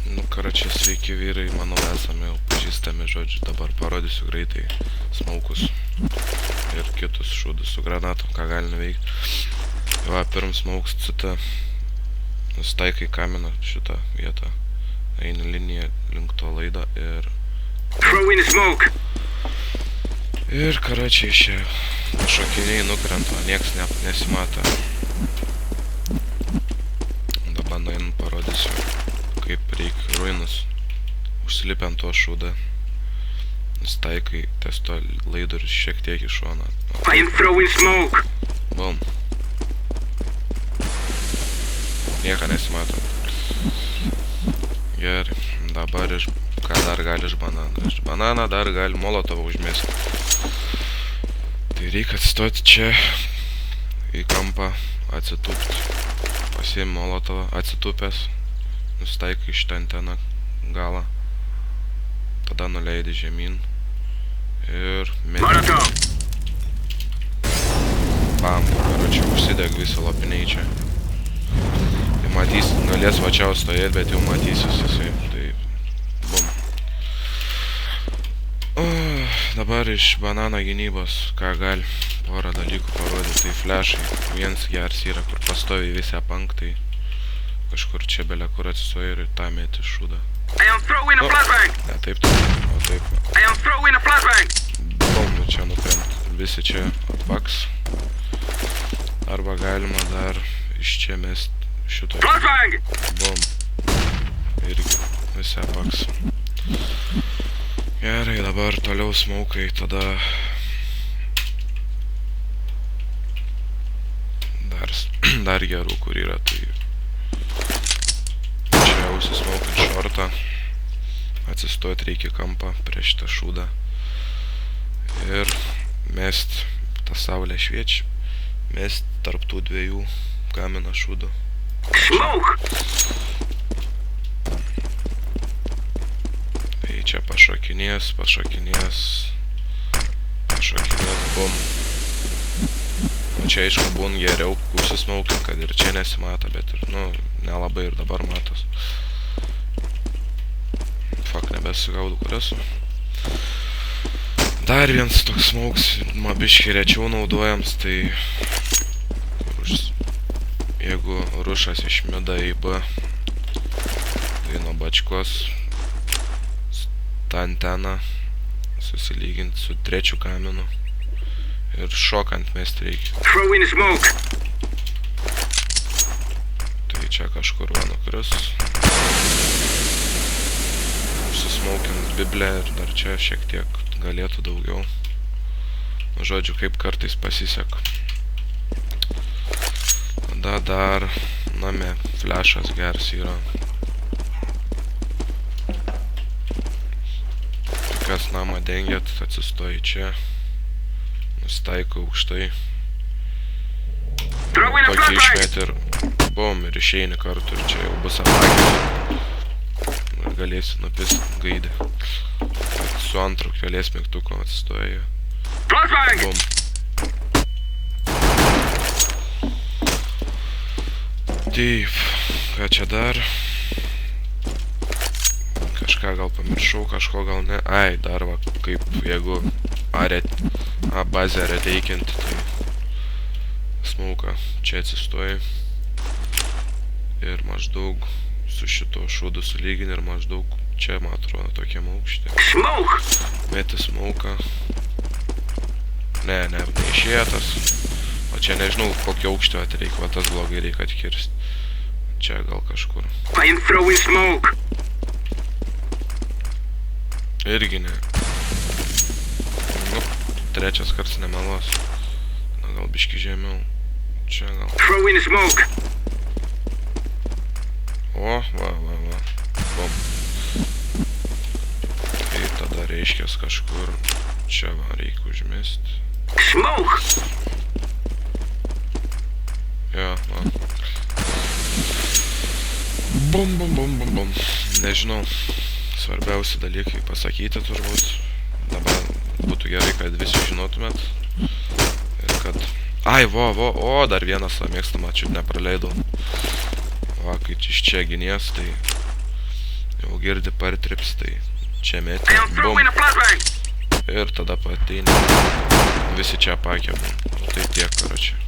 Nu, karočią, sveiki vyrai, manau, esame jau pažįstami, žodžiu, dabar parodysiu greitai smaukus ir kitus šūdus su granatom, ką gali nuveikti. Va, pirm smauks CT, nustaikai kaminą šitą vietą, eini liniją link to laidą ir karočiai šie šokiniai nukrenta, nieks nesimato. Dabar nueinu parodysiu, kaip reikia ruinus. Užsilipę ant to šūdą, nustaikai ties to laidą ir šiek tiek į šoną. Bum. Nieko nesimato. Gerai, dabar ką dar gali iš bananą? Iš bananą dar gali molotovą užmesti. Tai reikia atsistoti čia į kampą, atsitūpti. Pasiimi molotovą, atsitūpęs, nustaikai šitą anteną galą. Tada nuleidi žemyn ir meti. Bam, karočią, užsideg visi lopiniai čia. Tai matys, galės vačiau stovėti, bet jau matysis jisai. Tai bum. Dabar iš banano gynybos, ką gali porą dalykų parodyti. Tai flešai, vienas geras yra, kur pastovi visi apank, tai kažkur čia belia kur atsistoja ir tą meti šūdą. Ne, taip, o taip. Bum, čia nukrent. Visi čia atpaks. Arba galima dar iš čia mest šito. Bum. Irgi visi apaks. Gerai, dabar toliau smaukai, tada dar gerų, kur yra, tai čia užsismaukint šortą, atsistot reikia kampą prieš šitą šūdą ir mest, tą saulę šviečia, mest tarp tų dviejų kamino šūdų. Tai čia pašokinės, bum. Nu, čia aišku būn geriau užsismaukint, kad ir čia nesimato, bet ir, nu, nelabai ir dabar matos. Fuck, nebesigaudau, kur esu. Dar vienas toks smauks, biškį rečiau naudojams, tai jeigu rušas iš mida į B, tai nuo bačkos tą anteną susilyginti su trečiu kaminu ir šokant mest reikia. Tai čia kažkur va nukris. Užsismaukint biblę ir dar čia šiek tiek galėtų daugiau. Nu, žodžiu, kaip kartais pasiseka. Tada dar name flešas geras yra. Kas namą dengiat, atsistoji čia. Nustaiko aukštai. Tokį išmet ir bum, ir išeini kartu ir čia jau bus apakė. Ir galėsi nupist gaidę. Su antru keliais mygtuko atsistoji. Bum. Taip, ką čia dar? Kažką gal pamiršau, kažko gal ne. Ai, dar va, kaip jeigu bazę reteikinti, tai smauka čia atsistoji ir maždaug su šito šūdu sulygini ir maždaug čia, man atrodo, tokiam aukštė. Meti smauką. Ne, neišėjo tas. O čia nežinau, kokio aukštio atreikia, va tas blogai reikia atkirsti. Čia gal kažkur. Irgi ne. Nu, trečias karts nemelos. Na, gal biški žemiau. Čia gal. O, va. Bum. Tai tada reiškės kažkur. Čia va, reikia užmesti. Jo, va. Bum. Nežinau. Svarbiausi dalykai pasakyti turbūt. Dabar būtų gerai, kad visi žinotumėt. Ir kad... Ai, o, dar vienas mėgstamą čiut nepraleidau. Va, kai iš čia ginies, tai girdi partrips, tai čia metė, bum. Ir tada pateinė. Visi čia pakė, tai tiek, karočią.